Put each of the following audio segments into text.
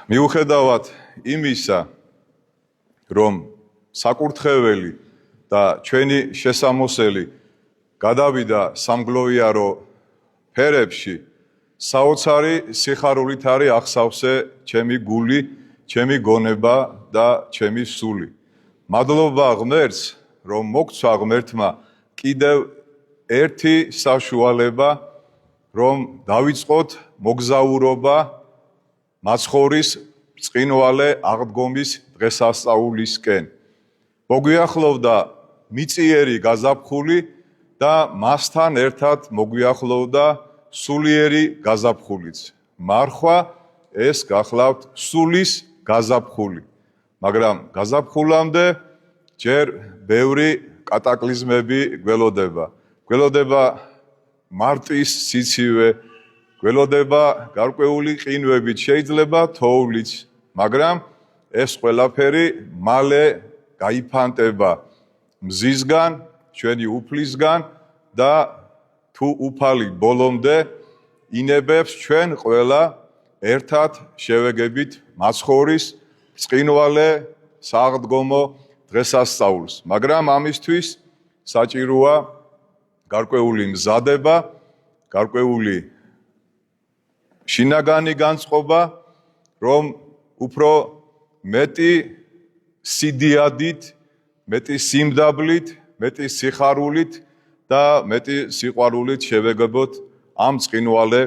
მიუხედავად იმისა, რომ საკურთხეველი და ჩვენი შესამოსელი გადავიდა სამგლოვიარო ფერებში, საოცარი სიხარულით არის ახსავსე ჩემი გული, ჩემი გონება და ჩემი სული. მადლობა ღმერთს, რომ მოგცვა ღმერთმა კიდევ ერთი საშუალება, რომ დავიწყოთ მოგზაურობა მაცხოვრის ბრწყინვალე აღდგომის დღესასწაულისკენ. მოგვიახლოვდა მიწიერი გაზაფხული და მასთან ერთად მოგვიახლოვდა სულიერი გაზაფხულიც. მარხვა ეს გახლავთ სულის გაზაფხული. მაგრამ გაზაფხულამდე ჯერ ბევრი კატაკლიზმები გველოდება. გველოდება მარტის სიცივე, გველოდება გარკვეული ყინვებით, შეიძლება თოვლიც, მაგრამ ეს ყველაფერი მალე გაიფანტება მზისგან, ჩვენი უფლისგან და თუ უფალი ბოლომდე ინებებს ჩვენ ყველა ერთად შევეგებით მაცხოვრის ბრწყინვალე სააღდგომო დღესასწაულს. მაგრამ ამისთვის საჭიროა გარკვეული მზადება, გარკვეული შინაგანი განწყობა, რომ უფრო მეტი სიდიადით, მეტი სიმდაბლით, მეტი სიხარულით და მეტი სიყვარულით შევეგებოთ ამ ბრწყინვალე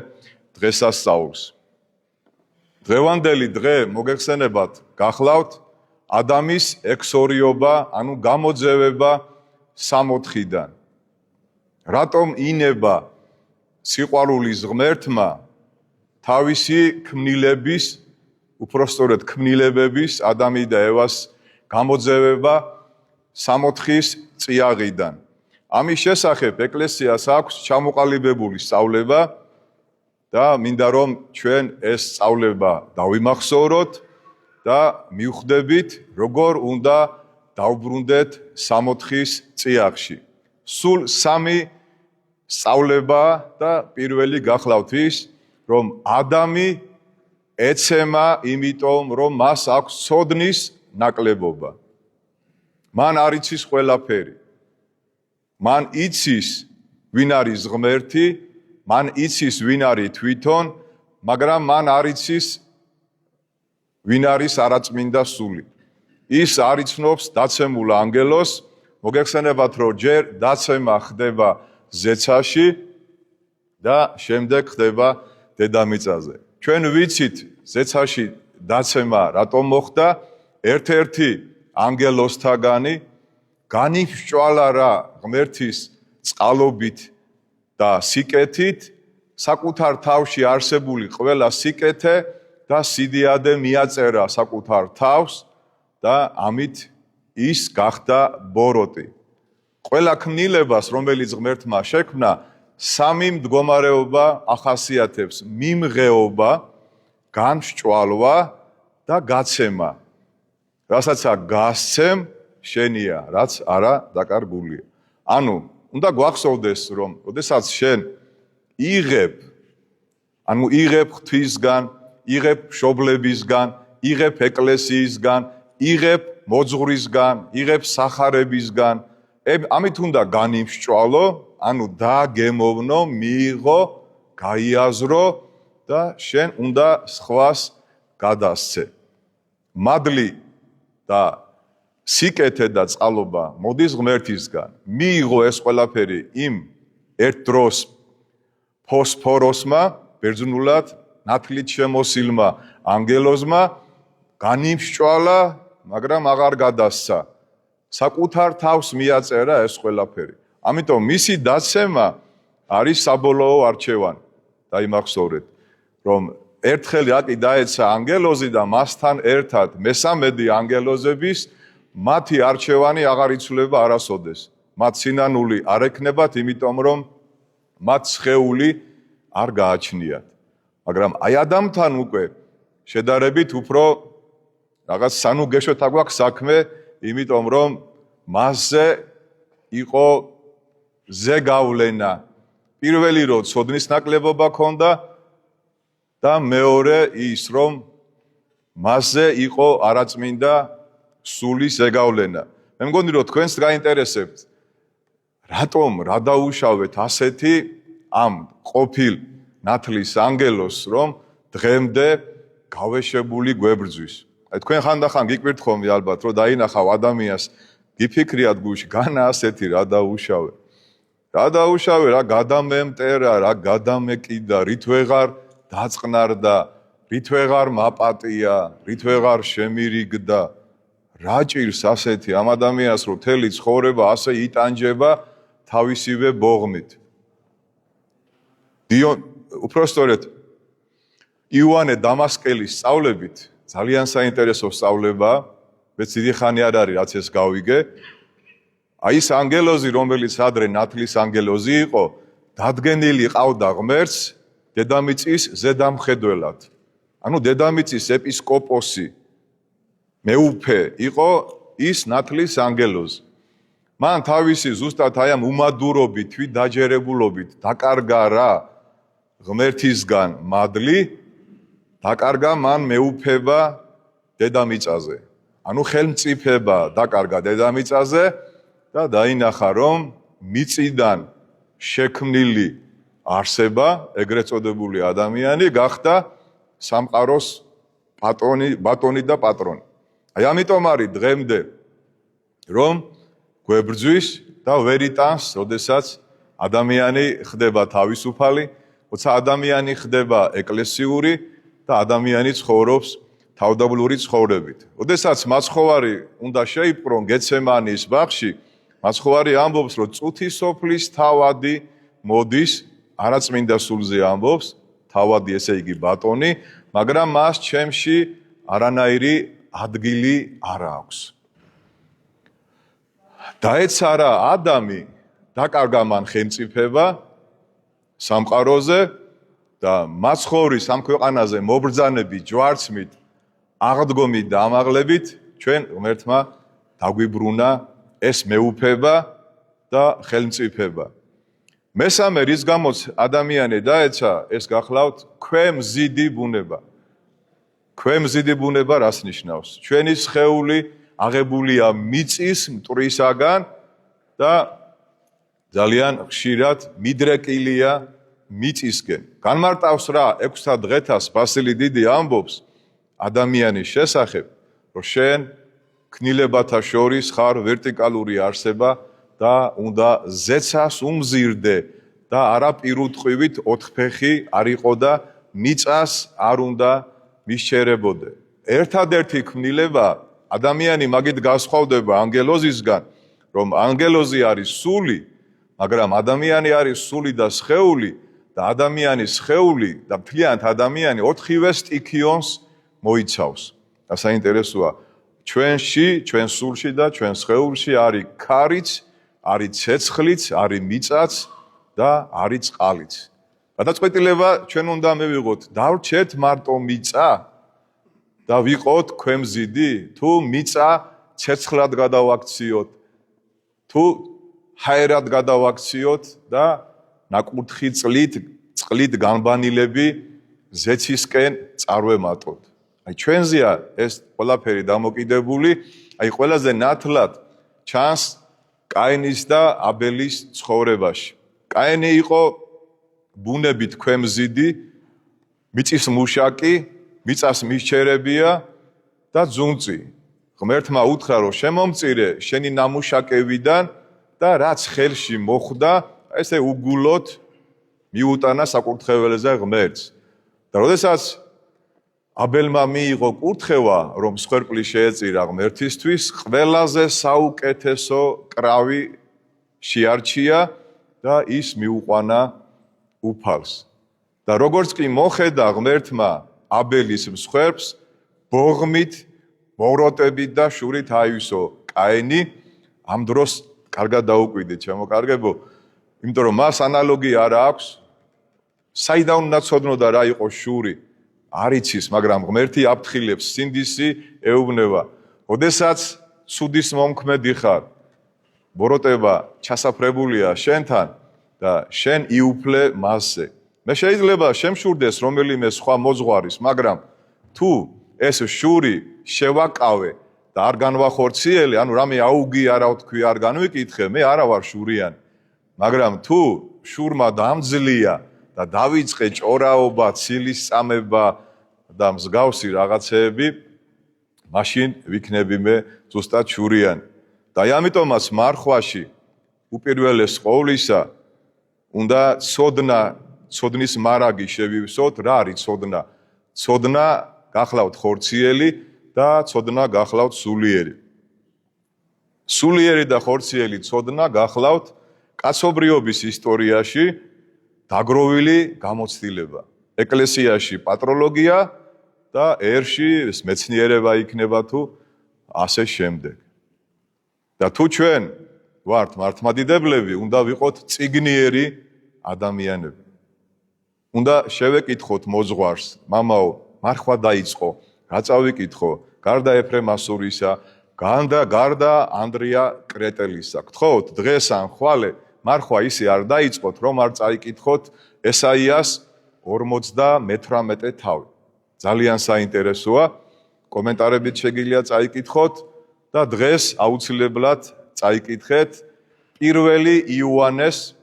დღესასწაულს. დღევანდელი დღე მოგეხსენებათ, გახლავთ ადამის ექსორიობა, ანუ გამოძევება სამოთხიდან. რატომ ინება სიყვარულის ღმერთმა თავისი ქმნილების, უпростоრად ქმნილებების, ადამი და ევას გამოძევება სამოთხის წიაღიდან. ამის შესახებ ეკლესიას აქვს ჩამოყალიბებული სწავლება და მინდა რომ ჩვენ ეს სწავლება დავიმახსოვროთ და მივხვდებით, როგორ უნდა დავბრუნდეთ სამოთხის წიაღში. სულ სამი სწავლება და პირველი გახლავთ ის, რომ ადამი ეცემა იმიტომ, რომ მას აქვს ცოდნის ნაკლებობა. მან არ იცის ყველაფერი. მან იცის, ვინ არის ღმერთი, მან იცის, ვინ არის თვითონ, მაგრამ მან არ იცის, ვინ არის არაწმინდა სული. ის არ იცნობს დაცემულ ანგელოს, მოგეხსენებათ, რომ ჯერ დაცემა ხდება ზეცაში და შემდეგ ხდება დედამიწაზე. ჩვენ ვიცით, ზეცაში დაცემა რატომ მოხდა, ერთ-ერთი ანგელოსთაგანი განიმსჭვალა რა ღმერთის წყალობით და სიკეთით, საკუთარ თავში არსებული ყველა სიკეთე და სიდიადე მიაწერა საკუთარ თავს და ამით ის გახდა ბოროტი. ყველა ქმნილებას, რომელიც ღმერთმა შექმნა, სამი მდგომარეობა ახასიათებს: მიმღეობა, განსჭვალვა და გაცემა. რასაც გასცემ, შენია, რაც არა დაკარგულია. ანუ, უნდა გვახსოვდეს, რომ როდესაც შენ იღებ ღვთისგან, იღებ მშობლებისგან, იღებ ეკლესიისგან, იღებ მოძღვრისგან, იღებ სახარებისგან, ამით უნდა განიმსჭვალო, ანუ დაგემოვნო, მიიღო, გაიაზრო და შენ უნდა სხვას გადასცე. მადლი და სიკეთე და წყალობა მოდის ღმერთისგან. მიიღო ეს ყველაფერი იმ ერთ დროს ფოსფოროსმა, ბერძნულად ნათლით შემოსილმა ანგელოზმა, განიმსჭვალა, მაგრამ აღარ გადასცა. საკუთარ თავს მიაწერა ეს ყველაფერი. ამიტომ მისი დაცემა არის საბოლოო არჩევანი. დაიმახსოვრეთ, რომ ერთხელ აკი დაეცა ანგელოზი და მასთან ერთად მესამედი ანგელოზების მათი არჩევანი აღარ იცვლება არასოდეს. მათ სინანული არ ექნებათ, იმიტომ რომ მათ სხეული არ გააჩნიათ. მაგრამ აი ადამიანთან უკვე შედარებით უფრო რაღაც სანუგეშოთა გვაქვს საქმე, იმიტომ რომ მასზე იყო ზეგავლენა. პირველი რო ცოდნის ნაკლებობა ქონდა და მეორე ის რომ მასზე იყო არაწმინდა სულის ზეგავლენა. მე მგონი რომ თქვენს გაინტერესებთ რატომ რა დაუშავეთ ასეთი ამ ყოფილ ნათლის ანგელოს რომ დღემდე გავეშებული გვებრძვის. აი თქვენ ხანდახან გიკვირთ ხოლმე ალბათ რომ დაინახავ ადამიანს გიფიქრიათ გულში განა ასეთი რა დაუშავე. რა დაუშავე, რა გადამემტერა, რა გადამეკიდა, რით ვეღარ დაწყნარდა, რით ვეღარ მაპატია, რით ვეღარ შემირიგდა. რა ჭირს ასეთი ამ ადამიანს რომ მთელი ცხოვრება ასე იტანჯება თავისივე ბოღმით. უпростоრეთ იოანე დამასკელის სწავლებით ძალიან საინტერესო სწავლებაა, მეც დიდი ხანი არ არის რაც ეს გავიგე. აი ეს ანგელოზი რომელიც ადრე ნათლის ანგელოზი იყო, დადგენილი ყავდა ღმერთს დედამიწის ზედამხედველად. ანუ დედამიწის ეპისკოპოსი მეუფე იყო ის ნათლის ანგელოზი. მან თავისი ზუსტად აი ამ უმადურობით, თვითდაჯერებულობით დაკარგა რა ღმერთისგან მადლი, დაკარგა მან მეუფება დედამიწაზე. ანუ ხელმწიფება დაკარგა დედამიწაზე და დაინახა რომ მიწიდან შექმნილი არსება, ეგრეთ წოდებული ადამიანი გახდა სამყაროს ბატონი და პატრონი. აი ამიტომ არის დღემდე რომ გვებრძვის და ვერ იტანს, როდესაც ადამიანი ხდება თავისუფალი, როცა ადამიანი ხდება ეკლესიური და ადამიანი ცხოვრობს თავდაბლური ცხოვრებით. როდესაც მაცხოვარი უნდა შეიპყრონ გეცემანის ბაღში, მაცხოვარი ამბობს, რომ წუთი სოფლის თავადი მოდის, არაწმინდა სულზე ამბობს, თავადი ესე იგი ბატონი, მაგრამ მას ჩემში არანაირი ადგილი არ აქვს. დაეცარა ადამი, დაკარგა მან ხელმწიფება სამყაროზე და მაცხოვრის ამ ქვეყანაზე მობრძანებით, ჯვარცმით, აღდგომით და ამაღლებით ჩვენ ღმერთმა დაგვიბრუნა ეს მეუფება და ხელმწიფება. მესამე რის გამოც ადამიანი დაეცა, ეს გახლავთ ქვემზიდი ბუნება. ქვემზიდი ბუნება რას ნიშნავს? ჩვენი სხეული აღებულია მიწის მტვრისაგან და ძალიან ხშირად მიდრეკილია მიწისკენ. განმარტავს რა 6 დღეთას ბასილი დიდი ამბობს ადამიანის შესახებ, რომ შენ ქნილებათა შორის ხარ ვერტიკალური არსება და უნდა ზეცას უმზირდე და არა პირუტყვივით 4 ფეხი არ იყო და მიწას არ უნდა მისჩერებოდე. ერთადერთი ქმნილება ადამიანი მაგით განსხვავდება ანგელოზისგან, რომ ანგელოზი არის სული, მაგრამ ადამიანი არის სული და სხეული და ადამიანის სხეული და მთლიანად ადამიანი 4-ვე სტიქიონს მოიცავს. და საინტერესოა, ჩვენში, ჩვენ სულში და ჩვენ სხეულში არის ქარიც, არის ცეცხლიც, არის მიწაც და არის წყალიც. გადაწყვეტილება ჩვენ უნდა მივიღოთ, დავრჩეთ მარტო მიწა და ვიყოთ ქვემზიდი, თუ მიწა ცეცხლად გადავაქციოთ, თუ ჰაერად გადავაქციოთ და ნაკურთხი წყლით განბანილები ზეცისკენ წარვემატოთ. აი ჩვენზეა ეს ყველაფერი დამოკიდებული, აი ყველაზე ნათლად ჩანს კაინის და აბელის ცხოვრებაში. კაინი იყო ბუნებით ქვემზიდი, მიწის მუშაკი, მიწას მისჩერებია და ძუნწი. ღმერთმა უთხრა, რომ შემომწირე შენი ნამუშაკებიდან და რაც ხელში მოხვდა, ესე უგულოდ მიუტანა საკურთხეველზე ღმერთს. და როდესაც აბელმა მიიღო კურთხევა, რომ მსხვერპლი შეეწირა ღმერთისთვის, ყველაზე საუკეთესო კრავი შეარჩია და ის მიუყვანა უფალს. და როგორც კი მოხედა ღმერთმა აბელის მსხვერპლს, ბოღმით, მოროტებით და შურით აივსო კაინი, ამ დროს კარგად დაუკვირდით, შემოკარგებო, იმიტომ რომ მას ანალოგია არ აქვს, საიდან უნდა ცოდნოდა რა იყო შური, არ იცის, მაგრამ ღმერთი აფრთხილებს, სინდისი ეუბნება. როდესაც ცუდის მომქმედი ხარ, მოროტება ჩასაფრებულია შენთან და შენ იუფლე მასზე. მე შეიძლება შემშურდეს რომელიმე სხვა მოძღვარის, მაგრამ თუ ეს შური შევაკავე და არ განვახორციელე, ანუ რამე აუგი არა ვთქვი, არ განვიკითხე, მე არა ვარ შურიანი. მაგრამ თუ შურმა დამძლია და დავიწყე ჭორაობა, ცილის წამება და მსგავსი რაღაცეები, მაშინ ვიქნები მე ზუსტად შურიანი. და ამიტომაც მარხვაში უპირველეს ყოვლისა უნდა ცოდნის მარაგი შევივსოთ, რა არის ცოდნა? ცოდნა გახლავთ ხორციელი და ცოდნა გახლავთ სულიერი. სულიერი და ხორციელი ცოდნა გახლავთ კაცობრიობის ისტორიაში დაგროვილი გამოცდილება. ეკლესიაში პატროლოგია და ერში მეცნიერება იქნება თუ ასე შემდეგ. და თუ ჩვენ ვართ მართლმადიდებლები, უნდა ვიყოთ წიგნიერი ადამიანები. უნდა შევეკითხოთ მოძღვარს, მამაო, მარხვა დაიწყო, რა წავიკითხო, გარდა ეფრემ ასურისა, გარდა ანდრია კრეტელისა. გთხოვთ, დღეს ან ხვალე მარხვა ისე არ დაიწყოთ, რომ არ წაიკითხოთ ესაიას 58 თავი. ძალიან საინტერესოა, კომენტარებით შეგიძლია წაიკითხოთ და დღეს აუცილებლად წაიკითხეთ პირველი იოანეს,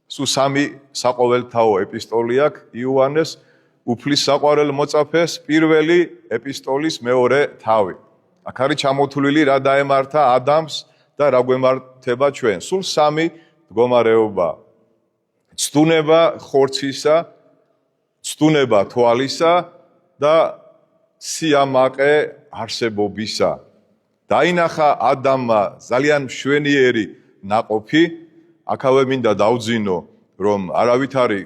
სულ 3 საყოველთაო ეპისტოლი აქვს იოანეს უფლის საყვარელ მოწაფეს, პირველი ეპისტოლის მეორე თავი. აქ არის ჩამოთვლილი რა დაემართა ადამს და რა გვემართება ჩვენ. სულ 3 მდგომარეობა. ცდუნება ხორცისა, ცდუნება თვალისა და სიამაყე არსებობისა. დაინახა ადამმა ძალიან მშვენიერი ნაყოფი, აქავე მინდა დავძინო, რომ არავითარი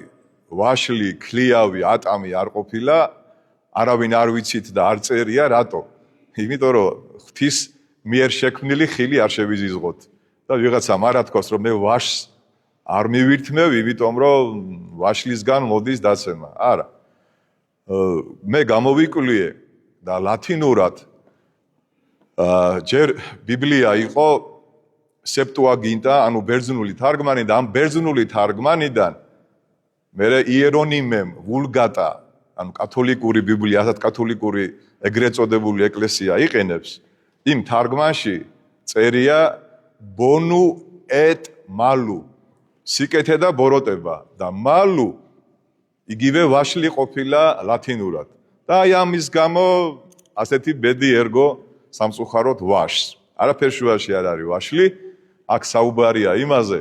ვაშლი, ქლიავი, ატამი არ ყოფილა, არავინ არ ვიცით და არ წერია, რატო? იმიტომ რომ ღვთის მიერ შექმნილი ხილი არ შევიზიზღოთ. და ვიღაცამ არ ათქოს, რომ მე ვაშს არ მივირთმევ, იმიტომ რომ ვაშლისგან მოდის დაცემა. არა. მე გამოვიკვლიე და ლათინურად ჯერ ბიბლია იყო სეპტუაგინტა, ანუ ბერძნული თარგმანი და ამ ბერძნული თარგმანიდან მერე იერონიმემ ვულგატა, ანუ კათოლიკური ბიბლია, ასეთ კათოლიკური ეგრეთ წოდებული ეკლესია იყენებს, იმ თარგმანში წერია ბონუ ეტ მალუ, სიკეთე და ბოროტება და მალუ იგივე ვაშლი ყოფილა ლათინურად. და აი ამის გამო ასეთი ბედი ერგო სამწუხაროდ ვაშს. არაფერ შუაში არ არის ვაშლი, აქ საუბარია იმაზე,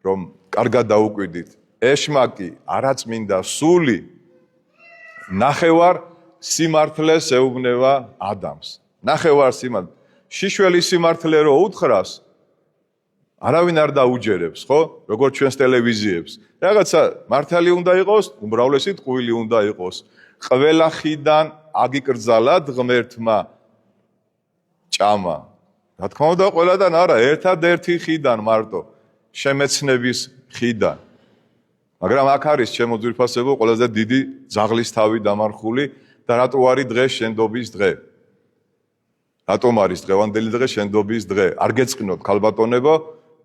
რომ კარგად დაუკვირდით, ეშმაკი არაწმინდა სული ნახევარ სიმართლეს ეუბნება ადამს. ნახევარ სიმართლე. შიშველი სიმართლე რო უთხრას, არავინ არ დაუჯერებს, ხო? როგორც ჩვენს ტელევიზიებს. რაღაცა მართალი უნდა იყოს, უმრავლესით ყვილი უნდა იყოს. ყველა ხიდან აგიკრძალა ღმერთმა ჭამა. რა თქმა უნდა, ყველადან არა, ერთადერთი ხიდან მარტო, შემეცნების ხიდან. მაგრამ აქ არის ჩემო ძვირფასებო ყველაზე დიდი ძაღლის თავი დამარხული და რატო არის დღე შენდობის დღე? რატომ არის დღევანდელი დღე შენდობის დღე? არ გეწყინოთ ქალბატონებო,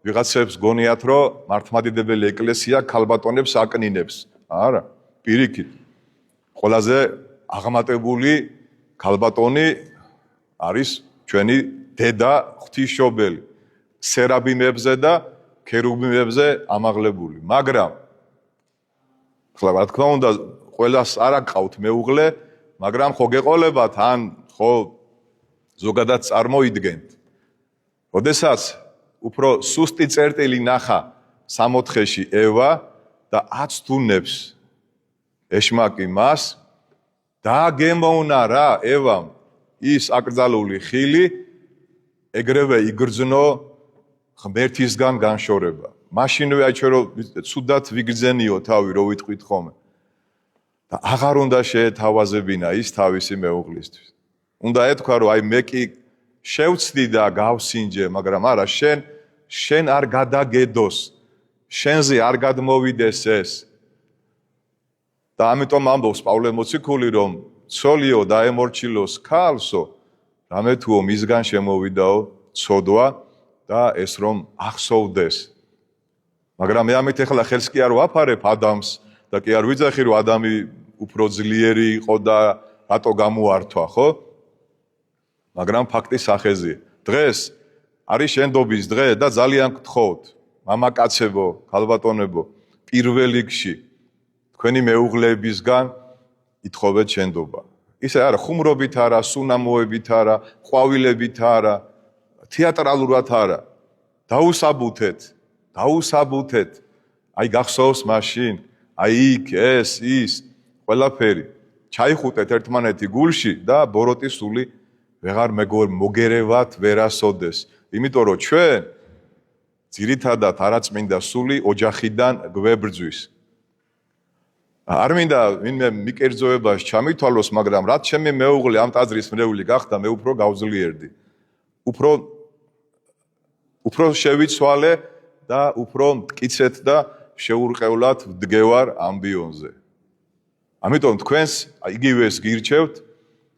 ვიღაცებს გონიათ, რომ მართლმადიდებელი ეკლესია ქალბატონებს აკნინებს. არა, პირიქით. ყველაზე აღმატებული ქალბატონი არის ჩვენი დედა ღვთისმშობელი, სერაბიმებზე და ქერუბიმებზე ამაღლებული. მაგრამ ხლა რა თქმა უნდა, ყველას არ აკყავთ მეუღლე, მაგრამ ხო გეყოლებათ, ან ხო ზოგადად წარმოიდგენთ. როდესაც უფრო სუსტი წერტილი ნახა სამოთხეში ევა და აცდუნებს ეშმაკი მას, დააგემოვნა რა ევამ ის აკრძალული ხილი, ეგრევე იგრძნო ღმერთისგან განშორება. მაშინვე აი ჩვენ ცუდად ვიგრძენიო თავი, რო ვიტყვით ხოლმე. და აღარ უნდა შეეთავაზებინა ის თავისი მეუღლისთვის. უნდა ეთქვა, რომ აი მე კი შევცდი და გავსინჯე, მაგრამ არა, შენ არ გადაგედოს, შენზე არ გადმოვიდეს ეს. და ამიტომ ამბობს პავლე მოციქული, რომ ცოლიო დაემორჩილოს ქალსო, რამე თუო მისგან შემოვიდაო ცოდვა და ეს რომ ახსოვდეს. მაგრამ მე ამით ახლა ხელს კი არ ვაფარებ ადამს და კი არ ვიძახი, რომ ადამი უფრო ძლიერი იყო და რატო გამოართვა, ხო? მაგრამ ფაქტი სახეზია. დღეს არის შენდობის დღე და ძალიან გთხოვთ, მამაკაცებო, ქალბატონებო, პირველ რიგში თქვენი მეუღლეებისგან ითხოვეთ შენდობა. ისე არა, ხუმრობით არა, სუნამოებით არა, ყვავილებით არა, თეატრალურად არა. დაუსაბუთეთ. აი გახსოვს მაშინ, აი იქ ეს ის ყველაფერი. ჩაიხუტეთ ერთმანეთი გულში და ბოროტის სული ვეღარ მოგერევათ ვერასოდეს. იმიტომ რომ ჩვენ ძირითადად არაწმინდა სული ოჯახიდან გვებრძვის. არ მინდა ვინმე მიკერძოებაში ჩამითვალოს, მაგრამ რაც ჩემი მეუღლე ამ ტაძრის მრევლი გახდა, მე უფრო გავძლიერდი. უფრო შევიცვალე და უფრო მტკიცეთ და შეურყევლად ვდგევარ ამბიონზე. ამიტომ თქვენს იგივეს გირჩევთ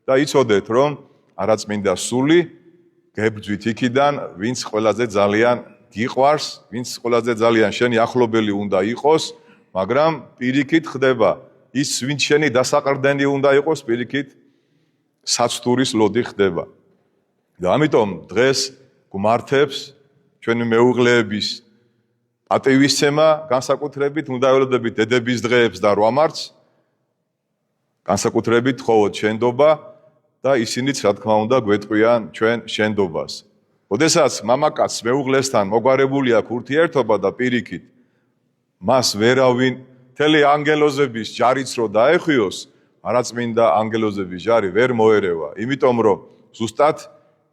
და იცოდეთ, რომ არაწმინდა სული გებრძვით იქიდან, ვინც ყველაზე ძალიან გიყვარს, ვინც ყველაზე ძალიან შენი ახლობელი უნდა იყოს, მაგრამ პირიქით ხდება. ის ვინც შენი დასაყრდენი უნდა იყოს, პირიქით საცდურის ლოდი ხდება. და ამიტომ დღეს გვმართებს ჩვენი მეუღლეების პატივისცემა, განსაკუთრებით უნდა ველოდებით დედების დღეებს და 8 მარტს, განსაკუთრებით თხოვოთ შენდობა და ისინიც რა თქმა უნდა გვეტყვიან ჩვენ შენდობას. ოდესაც მამაკაცს მეუღლესთან მოგვარებული აქვს ურთიერთობა და პირიქით მას ვერავინ მთელი ანგელოზების ჯარიც რო დაეხვიოს, არაწმინდა ანგელოზების ჯარი ვერ მოერევა, იმიტომ რომ ზუსტად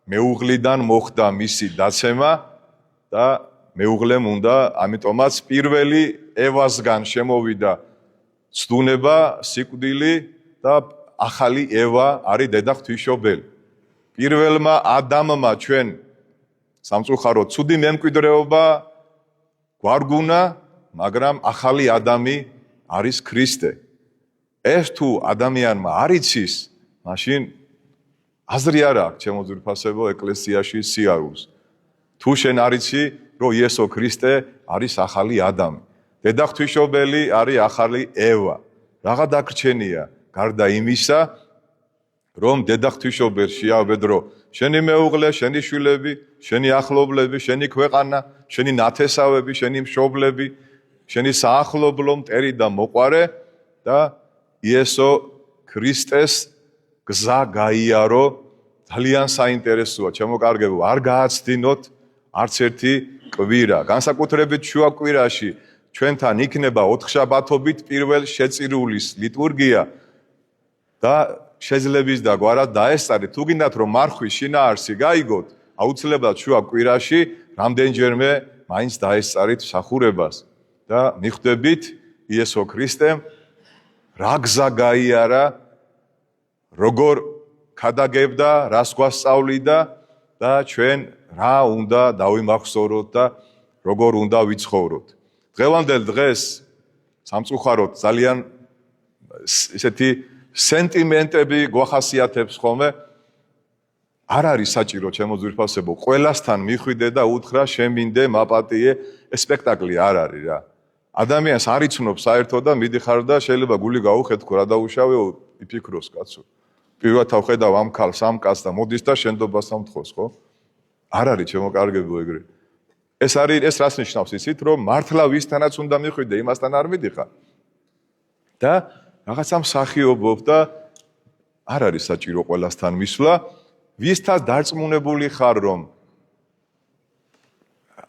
მეუღლიდან მოხდა მისი დაცემა და მეუღლემ უნდა, ამიტომაც პირველი ევასგან შემოვიდა ცდუნება, სიკვდილი და ახალი ევა არის დედა ღვთისმშობელი. პირველმა ადამმა ჩვენ სამწუხაროდ ცუდი მემკვიდრეობა გვარგუნა, მაგრამ ახალი ადამი არის ქრისტე. ეს თუ ადამიანმა არ იცის, მაშინ აზრი არ აქვს ჩემო ძვირფასებო ეკლესიაში სიარულს. თუ შენ არ იცი, რომ იესო ქრისტე არის ახალი ადამი. დედა ღვთისმშობელი არის ახალი ევა. რაღა დაგრჩენია გარდა იმისა, რომ დედა ღვთისმშობელს შეავედრო შენი მეუღლე, შენი შვილები, შენი ახლობლები, შენი ქვეყანა, შენი ნათესავები, შენი მშობლები, შენი საახლობლო მტერი და მოყვარე და იესო ქრისტეს გზა გაიარო. ძალიან საინტერესოა, ჩემოკარგებო, არ გააცდინოთ არც ერთი კვირა. განსაკუთრებით შუა კვირაში ჩვენთან იქნება 4 პირველ შეწირულის ლიტურგია და შეძლების და გვარად დაესწარით. თუ გინდათ რომ მარხვის შინაარსი გაიგოთ, აუცილებლად შუა კვირაში რამდენჯერმე მაინც დაესწარით მსახურებას და მიხვდებით იესო ქრისტემ რა გზა გაიარა, როგორ ქადაგებდა, რას გვასწავლიდა და ჩვენ რა უნდა დავიმახსოვროთ და როგორ უნდა ვიცხოვროთ. დღევანდელ დღეს სამწუხაროდ ძალიან ესეთი სენტიმენტები გვახასიათებს ხოლმე. არ არის საჭირო ჩემო ძვირფასებო, ყველასთან მიხვიდე და უთხრა შემინდე, მაპატიე, ეს სპექტაკლი არ არის რა. ადამიანს არ იცნობს საერთოდ და მიდიხარ და შეიძლება გული გაუხეთქო, რა დაუშავეო, იფიქროს კაცო. პირველად ხედავ ამ ქალს, ამ კაცს და მოდის და შენდობას ამთხოვს, ხო? არ არის ჩემოკარგებო ეგრე. ეს რას ნიშნავს ისიც, რომ მართლა ვისთანაც უნდა მიხვიდე, იმასთან არ მიდიხარ. და რაღაცა მსახიობობ და არ არის საჭირო ყველასთან მისვლა, ვისთან დარწმუნებული ხარ, რომ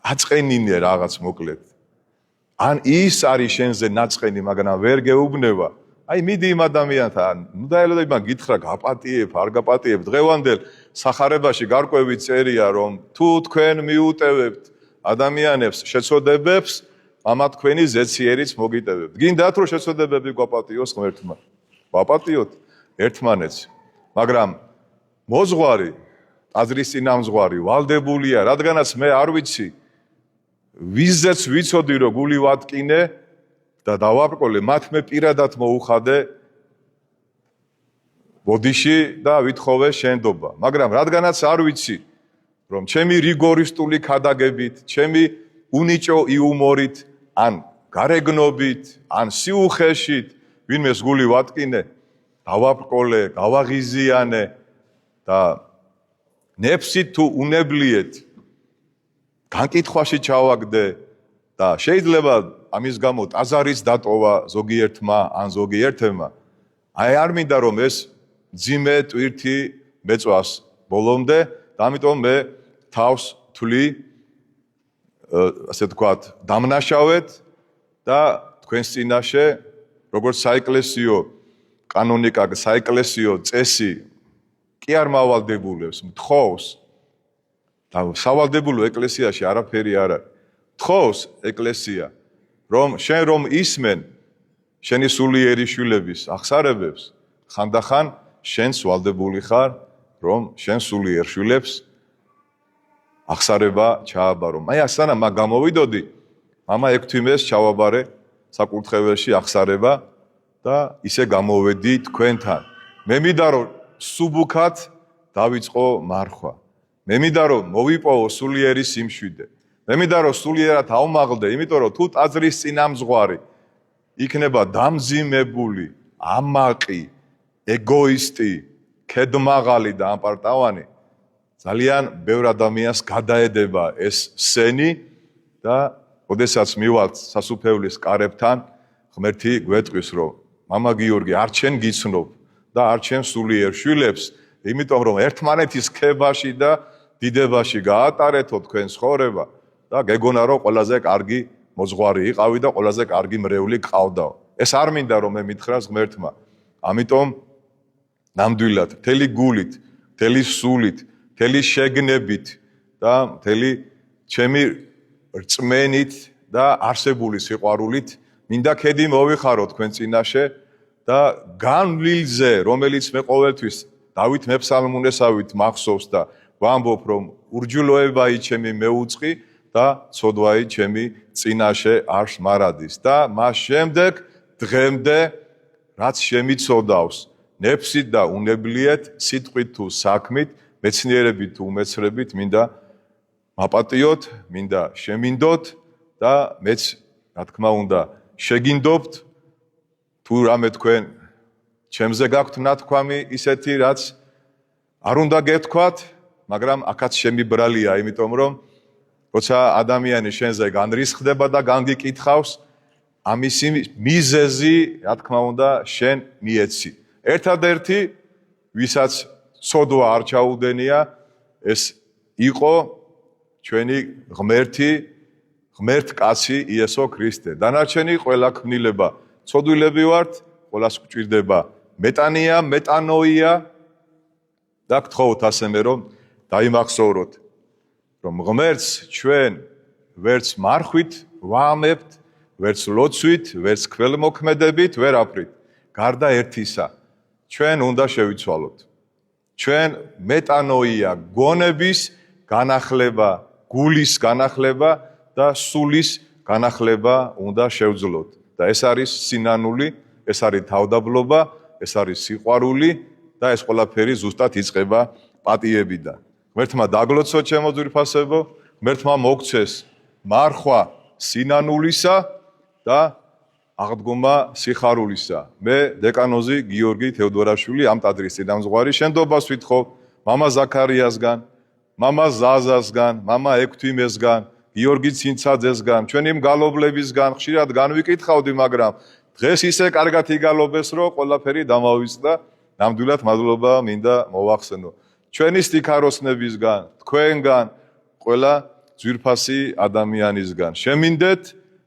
აწყენინე რაღაც მოკლედ. ან ის არის შენზე ნაწყენი, მაგრამ ვერ გეუბნება. აი მიდი იმ ადამიანთან, ნუ დაელოდები მან გითხრა გაპატიებ, არ გაპატიებ. დღევანდელ სახარებაში გარკვევი წერია, რომ თუ თქვენ მიუტევებთ ადამიანებს შეცოდებებს, ამა თქვენი ზეციერიც მოგიტევებთ. გინდათ რომ შეცოდებები გვაპატიოს ღმერთმა. ვაპატიოთ ერთმანეთს. მაგრამ მოზღვარი, ტაძრის წინამძღვარი ვალდებულია, რადგანაც მე არ ვიცი, ვიზეც ვიცოდი რომ გული ვატკინე და დავაბრკოლე, მათ მე პირადად მოუხადე ბოდიში და ვითხოვე შენდობა. მაგრამ რადგანაც არ ვიცი, რომ ჩემი რიგორისტული ქადაგებით, ჩემი უნიჭო იუმორით, ან გარეგნობით, ან სიუხეშით ვინმეს გული ვატკინე, დავაბრკოლე, გავაღიზიანე და ნეფსი თუ უნებლიეთ განკითხვაში ჩავაგდე და შეიძლება ამის გამო ტაძარის დატოვა ზოგიერთმა ან ზოგიერთმა, აი არ მინდა რომ ეს ძიმე ტვირთი მეწვას ბოლომდე და ამიტომ მე თავს თვლი ასე ვთქვათ დამნაშავედ და თქვენს წინაშე როგორც საეკლესიო კანონიკა, საეკლესიო წესი კი არ მავალდებულებს, მთხოვს და სავალდებულო ეკლესიაში არაფერი არ არის. თხოვს ეკლესია, რომ შენ რომ ისმენ შენი სულიერი შვილების აღსარებებს, ხანდახან შენს ვალდებული ხარ, რომ შენ სულიერ შვილებს აღსარება ჩააბარო. მე ასანა მაგ გამოვიდოდი, მამა ექვთიმეს ჩავაბარე საკურთხეველში აღსარება და ისე გამოვედი თქვენთან. მე მინდა რომ სუბუქად დავიწყო მარხვა. მე მინდა რომ მოვიპოვო სულიერი სიმშვიდე. მე მინდა რომ სულიერად ავმაღლდე, იმიტომ რომ თუ ტაძრის წინამძღვარი იქნება დამძიმებული, ამაყი, ეგოისტი, ქედმაღალი და ამპარტავანი, ძალიან ბევრ ადამიანს გადაედება ეს სენი და ოდესაც მივალთ სასუფეველის კარებთან, ღმერთი გვეტყვის, რომ მამა გიორგი არ ჩვენ გიცნობ და არ ჩვენ სულიერ შვილებს, იმიტომ რომ ერთმანეთის ქებაში და დიდებაში გაატარეთო თქვენ ცხოვრება და გეგონა რომ ყველაზე კარგი მოძღვარი იყავი და ყველაზე კარგი მრევლი გყავდაო. ეს არ მინდა რომ მე მითხრას ღმერთმა. ამიტომ ნამდვილად მთელი გულით, მთელი სულით, მთელი შეგნებით და მთელი ჩემი რწმენით და არსებული სიყვარულით მინდა ქედი მოვიხარო თქვენ წინაშე და განვლილზე, რომელიც მე ყოველთვის დავით მეფსალმუნესავით მახსოვს და ვამბობ, რომ ურჯულოებაი ჩემი მეუწყი და ცოდვაი ჩემი წინაშე არს მარადის და მას შემდეგ დღემდე რაც შემიცოდავს ნეფსით და უნებლიეთ, სიტყვით თუ საქმით, მეცნიერებით თუ უმეცრებით მინდა მაპატიოთ, მინდა შემინდოთ და მეც რა თქმა უნდა შეგინდობთ თუ რამე თქვენ ჩემზე გაქვთ ნათქვამი ისეთი რაც არ უნდა გეთქვათ, მაგრამ აქაც შემიბრალია, იმიტომ რომ როცა ადამიანი შენზე განრისხდება და განგიკითხავს, ამის მიზეზი, რა თქმა უნდა, შენ მიეცი. ერთადერთი, ვისაც ცოდვა არ ჩაუდენია, ეს იყო ჩვენი ღმერთი, ღმერთკაცი იესო ქრისტე. დანარჩენი ყველა ქმნილება ცოდვილები ვართ, ყველას გვჭირდება მეტანია, მეტანოია და გთხოვთ ასე მე რომ დაიმახსოვროთ, რომ ღმერთს ჩვენ ვერც მარხვით ვაამებთ, ვერც ლოცვით, ვერც ქველმოქმედებით ვერ აფრით. გარდა ერთისა, ჩვენ უნდა შევიცვალოთ. ჩვენ მეტანოია, გონების განახლება, გულის განახლება და სულის განახლება უნდა შევძლოთ. და ეს არის სინანული, ეს არის თავდაბლობა, ეს არის სიყვარული და ეს ყველაფერი ზუსტად იწყება პატიებიდან. ღმერთმა დაგლოცო ჩემო ძვირფასებო, ღმერთმა მოგცეს მარხვა სინანულისა და აღდგომა სიხარულისა. მე დეკანოზი გიორგი თევდორაშვილი ამ ტაძრის წინამძღვარი შენდობას ვითხოვ მამა ზაქარიასგან, მამა ზაზასგან, მამა ექვთიმესგან, გიორგი ცინცაძესგან, ჩვენი მგალობლებისგან ხშირად განვიკითხავდი, მაგრამ დღეს ისე კარგად იგალობეს, რომ ყველაფერი დამავიწყდა. ნამდვილად მადლობა მინდა მოვახსენო. ჩვენი სტიქაროსნებისგან, თქვენგან, ყველა ძვირფასი ადამიანისგან. შემინდეთ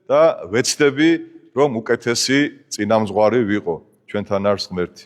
და ვეცდები, რომ უკეთესი წინამძღვარი ვიყო. ჩვენთან არის ღმერთი.